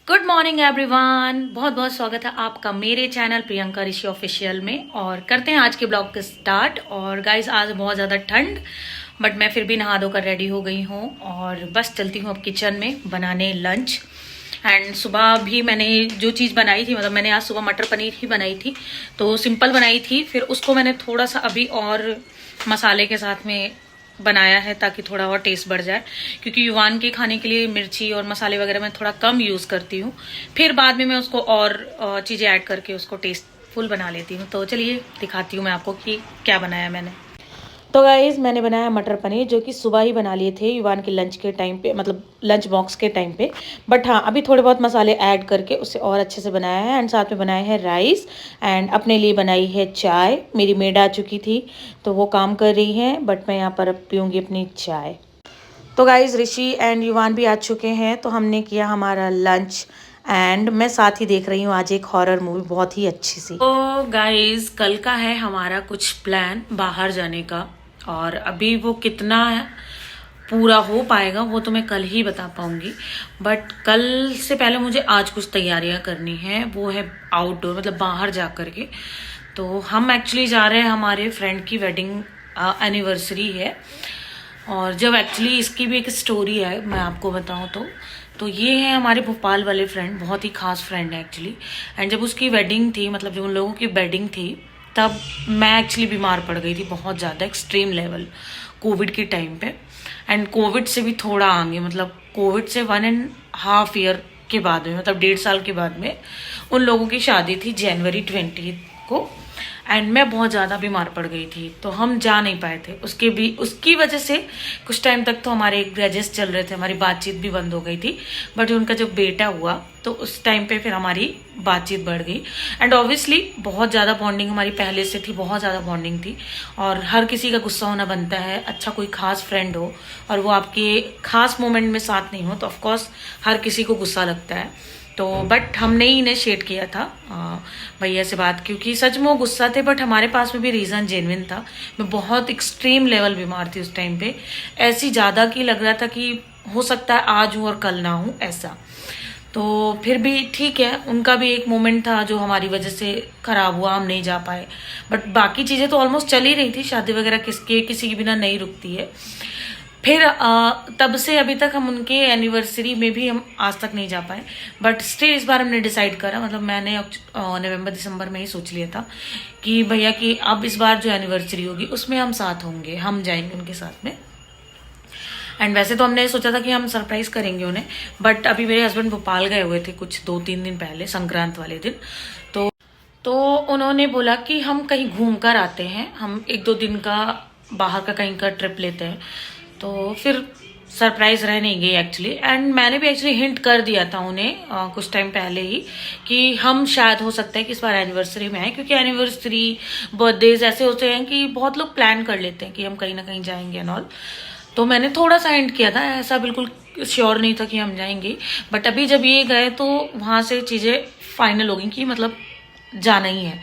Good morning everyone, बहुत बहुत स्वागत है आपका मेरे चैनल प्रियंका ऋषि ऑफिशियल में। और करते हैं आज के ब्लॉग के स्टार्ट। और गाइज आज बहुत ज़्यादा ठंड, बट मैं फिर भी नहा धोकर रेडी हो गई हूँ और बस चलती हूँ अब किचन में बनाने लंच। एंड सुबह भी मैंने जो चीज़ बनाई थी, मतलब मैंने आज सुबह मटर पनीर ही बनाई थी, तो सिंपल बनाई थी। फिर उसको मैंने थोड़ा सा अभी और मसाले के साथ में बनाया है ताकि थोड़ा और टेस्ट बढ़ जाए, क्योंकि युवान के खाने के लिए मिर्ची और मसाले वगैरह मैं थोड़ा कम यूज़ करती हूँ। फिर बाद में मैं उसको और चीज़ें ऐड करके उसको टेस्टफुल बना लेती हूँ। तो चलिए दिखाती हूँ मैं आपको कि क्या बनाया मैंने। तो गाइज मैंने बनाया मटर पनीर, जो कि सुबह ही बना लिए थे युवान के लंच के टाइम पे, मतलब लंच बॉक्स के टाइम पे। बट हाँ, अभी थोड़े बहुत मसाले ऐड करके उसे और अच्छे से बनाया है। एंड साथ में बनाया है राइस, एंड अपने लिए बनाई है चाय। मेरी मेड आ चुकी थी तो वो काम कर रही है, बट मैं यहाँ पर अब पीऊँगी अपनी चाय। तो गाइज ऋषि एंड युवान भी आ चुके हैं, तो हमने किया हमारा लंच। एंड मैं साथ ही देख रही हूँ आज एक हॉरर मूवी, बहुत ही अच्छी सी। तो गाइज कल का है हमारा कुछ प्लान बाहर जाने का, और अभी वो कितना पूरा हो पाएगा वो तो मैं कल ही बता पाऊंगी। बट कल से पहले मुझे आज कुछ तैयारियां करनी है, वो है आउटडोर, मतलब बाहर जा कर के। तो हम एक्चुअली जा रहे हैं, हमारे फ्रेंड की वेडिंग एनिवर्सरी है। और जब एक्चुअली इसकी भी एक स्टोरी है, मैं आपको बताऊं तो ये है हमारे भोपाल वाले फ्रेंड, बहुत ही खास फ्रेंड है एक्चुअली। एंड जब उसकी वेडिंग थी, मतलब जब उन लोगों की वेडिंग थी, तब मैं एक्चुअली बीमार पड़ गई थी बहुत ज़्यादा, एक्सट्रीम लेवल, कोविड के टाइम पे। एंड कोविड से भी थोड़ा आगे, मतलब कोविड से 1.5 ईयर के बाद में, मतलब 1.5 साल के बाद में उन लोगों की शादी थी जनवरी 20 को। एंड मैं बहुत ज़्यादा बीमार पड़ गई थी, तो हम जा नहीं पाए थे। उसकी वजह से कुछ टाइम तक तो हमारे ग्रजेस चल रहे थे, हमारी बातचीत भी बंद हो गई थी। बट उनका जब बेटा हुआ तो उस टाइम पे फिर हमारी बातचीत बढ़ गई। एंड ऑब्वियसली बहुत ज़्यादा बॉन्डिंग हमारी पहले से थी, बहुत ज़्यादा बॉन्डिंग थी। और हर किसी का गुस्सा होना बनता है, अच्छा कोई खास फ्रेंड हो और वो आपके खास मोमेंट में साथ नहीं हो तो ऑफकोर्स हर किसी को गुस्सा लगता है। तो बट हमने ही इनिशिएट किया था भैया से बात, क्योंकि सच में वो गुस्सा थे, बट हमारे पास में भी रीज़न जेन्युइन था। मैं बहुत एक्सट्रीम लेवल बीमार थी उस टाइम पे, ऐसी ज़्यादा कि लग रहा था कि हो सकता है आज हूँ और कल ना हूँ, ऐसा। तो फिर भी ठीक है, उनका भी एक मोमेंट था जो हमारी वजह से खराब हुआ, हम नहीं जा पाए। बट बाकी चीज़ें तो ऑलमोस्ट चल ही रही थी, शादी वगैरह किसी के बिना नहीं रुकती है। फिर तब से अभी तक हम उनके एनिवर्सरी में भी हम आज तक नहीं जा पाए। बट स्टिल इस बार हमने डिसाइड करा, मतलब मैंने नवंबर दिसंबर में ही सोच लिया था कि भैया की अब इस बार जो एनिवर्सरी होगी उसमें हम साथ होंगे, हम जाएंगे उनके साथ में। एंड वैसे तो हमने सोचा था कि हम सरप्राइज करेंगे उन्हें, बट अभी मेरे हस्बैंड भोपाल गए हुए थे कुछ 2-3 दिन पहले, संक्रांत वाले दिन। तो उन्होंने बोला कि हम कहीं घूम कर आते हैं, हम 1-2 दिन का बाहर का कहीं का ट्रिप लेते हैं। तो फिर सरप्राइज रह नहीं गई एक्चुअली। एंड मैंने भी एक्चुअली हिंट कर दिया था उन्हें कुछ टाइम पहले ही कि हम शायद हो सकता है कि इस बार एनिवर्सरी में आए, क्योंकि एनिवर्सरी बर्थडेज ऐसे होते हैं कि बहुत लोग प्लान कर लेते हैं कि हम कहीं ना कहीं जाएंगे एंड ऑल। तो मैंने थोड़ा सा हिंट किया था, ऐसा बिल्कुल श्योर नहीं था कि हम जाएंगे। बट अभी जब ये गए तो वहाँ से चीज़ें फाइनल हो गई कि मतलब जाना ही है।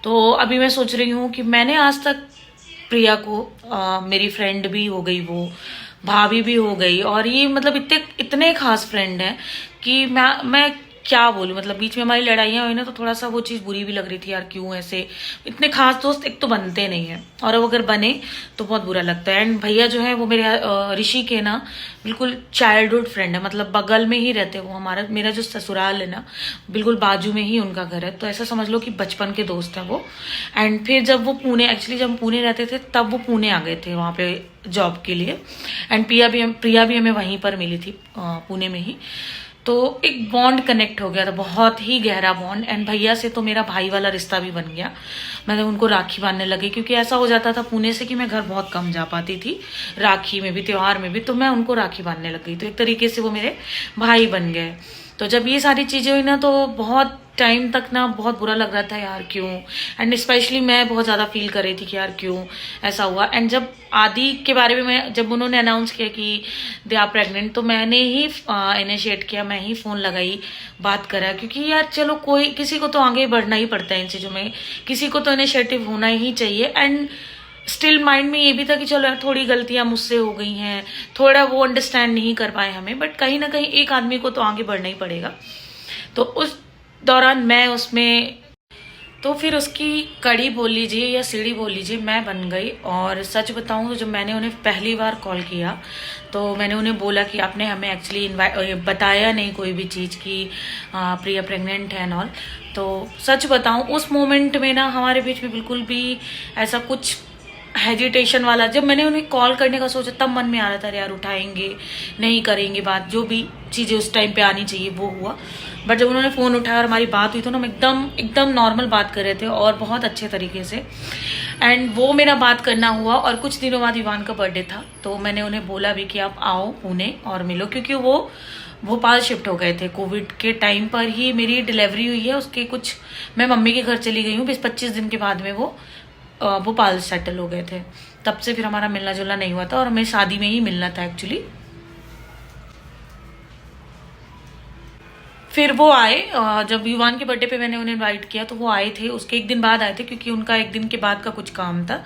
तो अभी मैं सोच रही हूँ कि मैंने आज तक प्रिया को मेरी फ्रेंड भी हो गई, वो भाभी भी हो गई, और ये मतलब इतने खास फ्रेंड हैं कि मैं क्या बोलूं। मतलब बीच में हमारी लड़ाइयाँ हुई ना, तो थोड़ा सा वो चीज़ बुरी भी लग रही थी, यार क्यों ऐसे इतने खास दोस्त एक तो बनते नहीं है, और अब अगर बने तो बहुत बुरा लगता है। एंड भैया जो है वो मेरे ऋषि के ना बिल्कुल चाइल्डहुड फ्रेंड है, मतलब बगल में ही रहते वो। मेरा जो ससुराल है ना, बिल्कुल बाजू में ही उनका घर है, तो ऐसा समझ लो कि बचपन के दोस्त हैं वो। एंड फिर जब वो पुणे, एक्चुअली जब हम पुणे रहते थे तब वो पुणे आ गए थे वहाँ पे जॉब के लिए। एंड प्रिया भी हमें वहीं पर मिली थी पुणे में ही। तो एक बॉन्ड कनेक्ट हो गया था, बहुत ही गहरा बॉन्ड। एंड भैया से तो मेरा भाई वाला रिश्ता भी बन गया, मैंने उनको राखी बांधने लगी, क्योंकि ऐसा हो जाता था पुणे से कि मैं घर बहुत कम जा पाती थी, राखी में भी त्योहार में भी, तो मैं उनको राखी बांधने लग गई। तो एक तरीके से वो मेरे भाई बन गए। तो जब ये सारी चीज़ें हुई ना, तो बहुत टाइम तक ना बहुत बुरा लग रहा था, यार क्यों। एंड स्पेशली मैं बहुत ज़्यादा फील कर रही थी कि यार क्यों ऐसा हुआ। एंड जब आदि के बारे में जब उन्होंने अनाउंस किया कि दे आर प्रेग्नेंट, तो मैंने ही इनिशिएट किया, मैं ही फ़ोन लगाई, बात करा, क्योंकि यार चलो कोई किसी को तो आगे बढ़ना ही पड़ता है इन चीज़ों में, किसी को तो इनिशिएटिव होना ही चाहिए। एंड स्टिल माइंड में ये भी था कि चलो यार थोड़ी गलतियां मुझसे हो गई हैं, थोड़ा वो अंडरस्टैंड नहीं कर पाए हमें, बट कहीं ना कहीं एक आदमी को तो आगे बढ़ना ही पड़ेगा। तो उस दौरान मैं उसमें, तो फिर उसकी कड़ी बोल लीजिए या सीढ़ी बोल लीजिए, मैं बन गई। और सच बताऊं तो जब मैंने उन्हें पहली बार कॉल किया तो मैंने उन्हें बोला कि आपने हमें एक्चुअली बताया नहीं कोई भी चीज़ कि प्रिया प्रेग्नेंट है एंड ऑल। तो सच बताऊं उस मोमेंट में ना हमारे बीच में बिल्कुल भी ऐसा कुछ हेजिटेशन वाला, जब मैंने उन्हें कॉल करने का सोचा तब मन में आ रहा था यार उठाएंगे नहीं करेंगे बात, जो भी चीज़ें उस टाइम पे आनी चाहिए वो हुआ। बट जब उन्होंने फ़ोन उठाया और हमारी बात हुई तो हम एकदम नॉर्मल बात कर रहे थे और बहुत अच्छे तरीके से। एंड वो मेरा बात करना हुआ और कुछ दिनों बाद इवान का बर्थडे था तो मैंने उन्हें बोला भी कि आप आओ पुणे और मिलो, क्योंकि वो भोपाल शिफ्ट हो गए थे। कोविड के टाइम पर ही मेरी डिलीवरी हुई है, उसके कुछ मैं मम्मी के घर चली गई हूँ, 20-25 दिन के बाद में वो भोपाल सेटल हो गए थे। तब से फिर हमारा मिलना जुलना नहीं हुआ था और हमें शादी में ही मिलना था एक्चुअली। फिर वो आए, जब युवान के बर्थडे पे मैंने उन्हें इनवाइट किया तो वो आए थे, उसके एक दिन बाद आए थे क्योंकि उनका एक दिन के बाद का कुछ काम था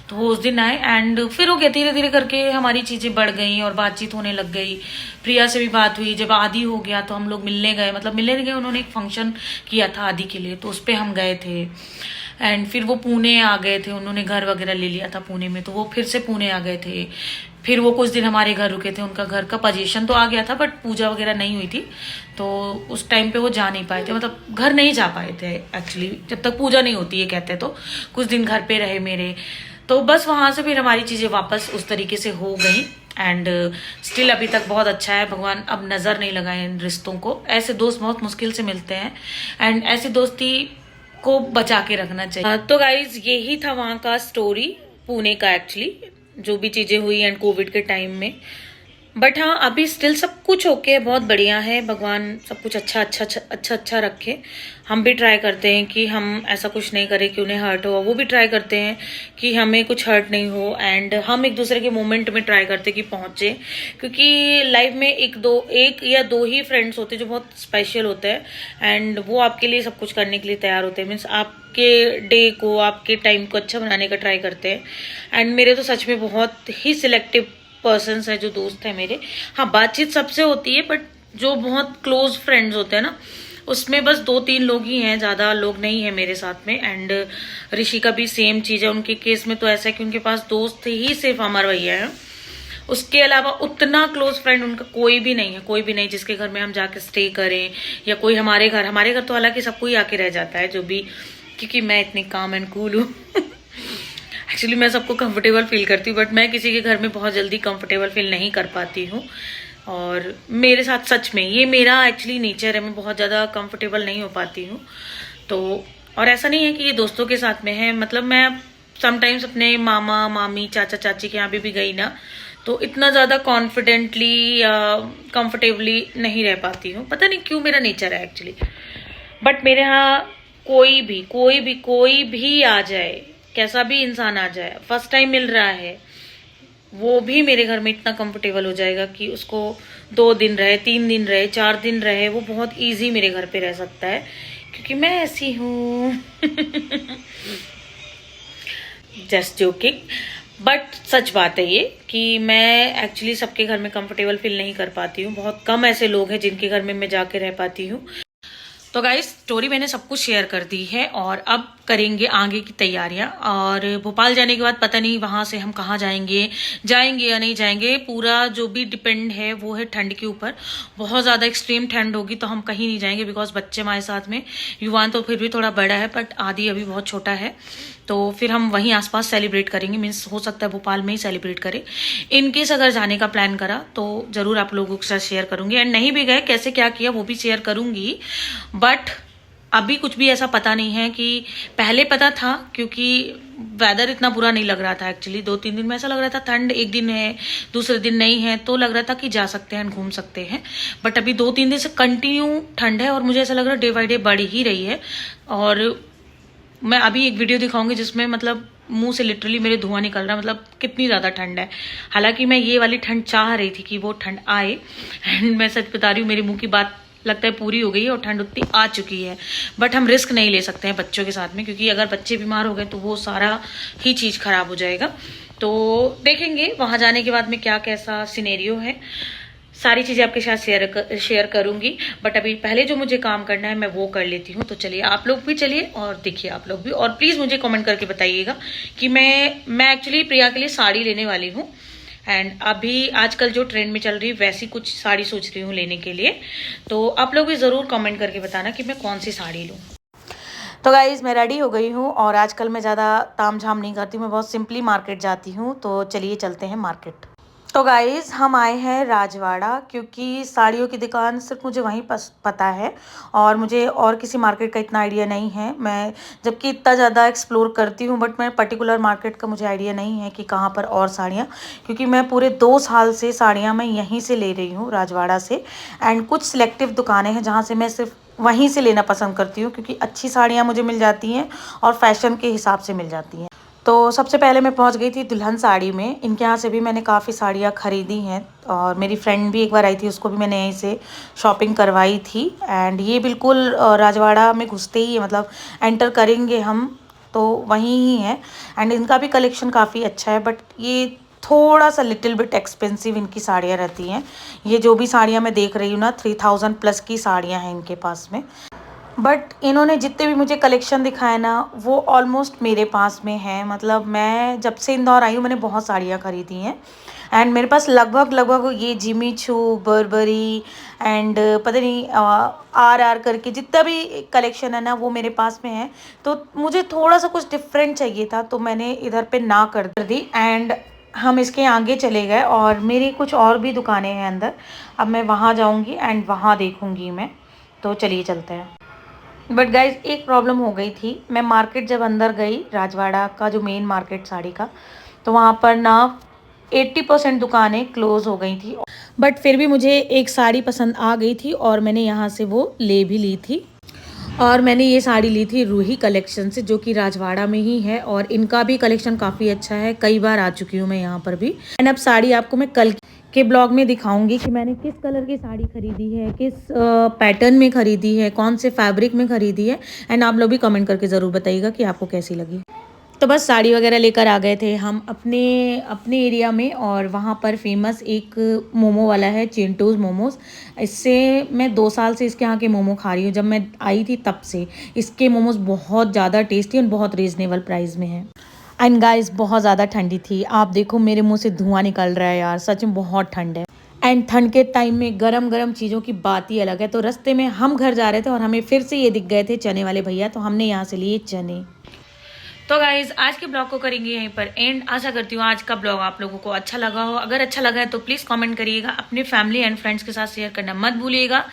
तो वो उस दिन आए। एंड फिर वो धीरे धीरे करके हमारी चीज़ें बढ़ गई और बातचीत होने लग गई। प्रिया से भी बात हुई, जब आदि हो गया तो हम लोग मिलने गए, मतलब मिलने गए, उन्होंने एक फंक्शन किया था आदि के लिए तो उस पर हम गए थे। एंड फिर वो पुणे आ गए थे, उन्होंने घर वगैरह ले लिया था पुणे में तो वो फिर से पुणे आ गए थे। फिर वो कुछ दिन हमारे घर रुके थे, उनका घर का पोजीशन तो आ गया था बट पूजा वगैरह नहीं हुई थी तो उस टाइम पे वो जा नहीं पाए थे, मतलब घर नहीं जा पाए थे एक्चुअली, जब तक पूजा नहीं होती है कहते। तो कुछ दिन घर पे रहे मेरे, तो बस वहां से फिर हमारी चीज़ें वापस उस तरीके से हो गई। एंड स्टिल अभी तक बहुत अच्छा है, भगवान अब नज़र नहीं लगाए इन रिश्तों को। ऐसे दोस्त बहुत मुश्किल से मिलते हैं एंड ऐसी दोस्ती को बचा के रखना चाहिए। तो गाइज यही था वहाँ का स्टोरी पुणे का एक्चुअली, जो भी चीज़ें हुई एंड कोविड के टाइम में। बट हाँ अभी स्टिल सब कुछ ओके है, बहुत बढ़िया है, भगवान सब कुछ अच्छा रखे। हम भी ट्राई करते हैं कि हम ऐसा कुछ नहीं करें कि उन्हें हर्ट हो, वो भी ट्राई करते हैं कि हमें कुछ हर्ट नहीं हो। एंड हम एक दूसरे के मोमेंट में ट्राई करते हैं कि पहुँचे, क्योंकि लाइफ में एक या दो ही फ्रेंड्स होते हैं जो बहुत स्पेशल होते हैं एंड वो आपके लिए सब कुछ करने के लिए तैयार होते हैं। मीन्स आपके डे को, आपके टाइम को अच्छा बनाने का ट्राई करते हैं। एंड मेरे तो सच में बहुत ही सिलेक्टिव पर्सन्स है जो दोस्त है मेरे। हाँ बातचीत सबसे होती है बट जो बहुत क्लोज फ्रेंड्स होते हैं ना उसमें बस 2-3 लोग ही हैं, ज़्यादा लोग नहीं है मेरे साथ में। एंड ऋषि का भी सेम चीज़ है, उनके केस में तो ऐसा है कि उनके पास दोस्त ही सिर्फ अमर भैया है, उसके अलावा उतना क्लोज फ्रेंड उनका कोई भी नहीं है, कोई भी नहीं जिसके घर में हम जाके स्टे करें या कोई हमारे घर तो हालांकि सबको ही आके रह जाता है जो भी, क्योंकि मैं इतनी काम एंड कूल हूँ एक्चुअली मैं सबको कंफर्टेबल फील करती हूँ बट मैं किसी के घर में बहुत जल्दी कंफर्टेबल फील नहीं कर पाती हूँ। और मेरे साथ सच में ये मेरा एक्चुअली नेचर है, मैं बहुत ज़्यादा कंफर्टेबल नहीं हो पाती हूँ। तो और ऐसा नहीं है कि ये दोस्तों के साथ में है, मतलब मैं समटाइम्स अपने मामा मामी चाचा चाची के यहाँ भी गई ना तो इतना ज़्यादा कॉन्फिडेंटली या कंफर्टेबली नहीं रह पाती हूँ, पता नहीं क्यों, मेरा नेचर है एक्चुअली। बट मेरे यहाँ कोई भी आ जाए, कैसा भी इंसान आ जाए, फर्स्ट टाइम मिल रहा है, वो भी मेरे घर में इतना कंफर्टेबल हो जाएगा कि उसको 2 दिन रहे, 3 दिन रहे, 4 दिन रहे, वो बहुत इजी मेरे घर पे रह सकता है क्योंकि मैं ऐसी हूँ जस्ट जोकिंग। बट सच बात है ये कि मैं एक्चुअली सबके घर में कंफर्टेबल फील नहीं कर पाती हूँ, बहुत कम ऐसे लोग हैं जिनके घर में मैं जाके रह पाती हूँ। तो गाइस स्टोरी मैंने सब कुछ शेयर कर दी है और अब करेंगे आगे की तैयारियां। और भोपाल जाने के बाद पता नहीं वहां से हम कहाँ जाएंगे या नहीं जाएंगे, पूरा जो भी डिपेंड है वो है ठंड के ऊपर। बहुत ज़्यादा एक्सट्रीम ठंड होगी तो हम कहीं नहीं जाएंगे बिकॉज बच्चे हमारे साथ में, युवान तो फिर भी थोड़ा बड़ा है बट आदि अभी बहुत छोटा है, तो फिर हम वहीं आसपास सेलिब्रेट करेंगे। मीन्स हो सकता है भोपाल में ही सेलिब्रेट करें। इन केस अगर जाने का प्लान करा तो ज़रूर आप लोगों के साथ शेयर करूंगी, एंड नहीं भी गए कैसे क्या किया वो भी शेयर करूंगी। बट अभी कुछ भी ऐसा पता नहीं है, कि पहले पता था क्योंकि वेदर इतना बुरा नहीं लग रहा था एक्चुअली। 2-3 दिन में ऐसा लग रहा था ठंड, एक दिन है दूसरे दिन नहीं है, तो लग रहा था कि जा सकते हैं घूम सकते हैं। बट अभी 2-3 दिन से कंटिन्यू ठंड है और मुझे ऐसा लग रहा है डे बाई डे बढ़ ही रही है। और मैं अभी एक वीडियो दिखाऊंगी जिसमें मतलब मुंह से लिटरली मेरे धुआं निकल रहा है, मतलब कितनी ज़्यादा ठंड है। हालांकि मैं ये वाली ठंड चाह रही थी कि वो ठंड आए, एंड मैं सच बता रही हूँ मेरे मुंह की बात लगता है पूरी हो गई है और ठंड उतनी आ चुकी है। बट हम रिस्क नहीं ले सकते हैं बच्चों के साथ में, क्योंकि अगर बच्चे बीमार हो गए तो वो सारा ही चीज़ खराब हो जाएगा। तो देखेंगे वहाँ जाने के बाद में क्या कैसा सिनेरियो है। सारी चीज़ें आपके साथ शेयर करूंगी। बट अभी पहले जो मुझे काम करना है मैं वो कर लेती हूँ। तो चलिए आप लोग भी चलिए और देखिए आप लोग भी, और प्लीज़ मुझे कमेंट करके बताइएगा कि मैं एक्चुअली प्रिया के लिए साड़ी लेने वाली हूँ। एंड अभी आजकल जो ट्रेंड में चल रही है वैसी कुछ साड़ी सोच रही हूँ लेने के लिए। तो आप लोग भी ज़रूर कमेंट करके बताना कि मैं कौन सी साड़ी लूँ। तो गाइज़ मैं रेडी हो गई हूँ और आजकल मैं ज़्यादा ताम झाम नहीं करती, मैं बहुत सिंपली मार्केट जाती हूँ। तो चलिए चलते हैं मार्केट। तो गाइज़ हम आए हैं राजवाड़ा, क्योंकि साड़ियों की दुकान सिर्फ मुझे वहीं पता है और मुझे और किसी मार्केट का इतना आइडिया नहीं है। मैं जबकि इतना ज़्यादा एक्सप्लोर करती हूँ बट मैं पर्टिकुलर मार्केट का मुझे आइडिया नहीं है कि कहाँ पर और साड़ियाँ, क्योंकि मैं पूरे 2 साल से साड़ियाँ मैं यहीं से ले रही हूँ राजवाड़ा से। एंड कुछ सिलेक्टिव दुकानें हैं जहाँ से मैं सिर्फ वहीं से लेना पसंद करती हूँ, क्योंकि अच्छी साड़ियाँ मुझे मिल जाती हैं और फैशन के हिसाब से मिल जाती हैं। तो सबसे पहले मैं पहुंच गई थी दुल्हन साड़ी में। इनके यहाँ से भी मैंने काफ़ी साड़ियाँ ख़रीदी हैं और मेरी फ्रेंड भी एक बार आई थी, उसको भी मैंने यहीं से शॉपिंग करवाई थी। एंड ये बिल्कुल राजवाड़ा में घुसते ही मतलब एंटर करेंगे हम तो वहीं ही है। एंड इनका भी कलेक्शन काफ़ी अच्छा है, बट ये थोड़ा सा लिटिल बिट एक्सपेंसिव इनकी साड़ियाँ रहती हैं। ये जो भी साड़ियाँ मैं देख रही हूँ ना 3000 प्लस की साड़ियाँ हैं इनके पास में। बट इन्होंने जितने भी मुझे कलेक्शन दिखाए ना वो ऑलमोस्ट मेरे पास में है। मतलब मैं जब से इंदौर आई हूँ मैंने बहुत साड़ियाँ खरीदी हैं। एंड मेरे पास लगभग ये जिमी चू, बर्बरी एंड पता नहीं आर करके जितना भी कलेक्शन है ना वो मेरे पास में है। तो मुझे थोड़ा सा कुछ डिफरेंट चाहिए था तो मैंने इधर पे ना कर दी। एंड हम इसके आगे चले गए और मेरी कुछ और भी दुकानें हैं अंदर। अब मैं वहाँ जाऊँगी एंड वहाँ देखूँगी मैं। तो चलिए चलते हैं। बट गाइज एक प्रॉब्लम हो गई थी। मैं मार्केट जब अंदर गई राजवाड़ा का जो मेन मार्केट साड़ी का, तो वहाँ पर ना 80% दुकानें क्लोज हो गई थी। बट फिर भी मुझे एक साड़ी पसंद आ गई थी और मैंने यहाँ से वो ले भी ली थी। और मैंने ये साड़ी ली थी रूही कलेक्शन से, जो कि राजवाड़ा में ही है और इनका भी कलेक्शन काफ़ी अच्छा है। कई बार आ चुकी हूँ मैं यहाँ पर भी। एंड अब साड़ी आपको मैं कल के ब्लॉग में दिखाऊंगी कि मैंने किस कलर की साड़ी खरीदी है, किस पैटर्न में खरीदी है, कौन से फैब्रिक में खरीदी है। एंड आप लोग भी कमेंट करके ज़रूर बताइएगा कि आपको कैसी लगी। तो बस साड़ी वगैरह लेकर आ गए थे हम अपने एरिया में, और वहाँ पर फेमस एक मोमो वाला है, चिंटूज़ मोमोज़। इससे मैं 2 साल से इसके यहाँ के मोमो खा रही हूँ। जब मैं आई थी तब से इसके मोमोज़ बहुत ज़्यादा टेस्टी और बहुत रीज़नेबल प्राइस में है। एंड गाइस बहुत ज़्यादा ठंडी थी। आप देखो मेरे मुँह से धुआं निकल रहा है यार, सच में बहुत ठंड है। एंड ठंड के टाइम में गरम गरम चीज़ों की बात ही अलग है। तो रास्ते में हम घर जा रहे थे और हमें फिर से ये दिख गए थे चने वाले भैया, तो हमने यहाँ से लिए चने। तो गाइज आज के ब्लॉग को करेंगे यहीं पर एंड। आशा करती हूँ आज का ब्लॉग आप लोगों को अच्छा लगा हो। अगर अच्छा लगा है तो प्लीज़ कमेंट करिएगा, अपने फैमिली एंड फ्रेंड्स के साथ शेयर करना मत भूलिएगा।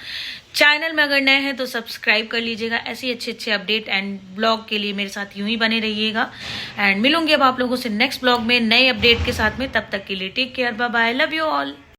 चैनल में अगर नए हैं तो सब्सक्राइब कर लीजिएगा। ऐसे अच्छे अपडेट एंड ब्लॉग के लिए मेरे साथ यूं ही बने रहिएगा। एंड मिलूंगी अब आप लोगों से नेक्स्ट ब्लॉग में नए अपडेट के साथ में। तब तक के लिए take care, bye bye, love you all.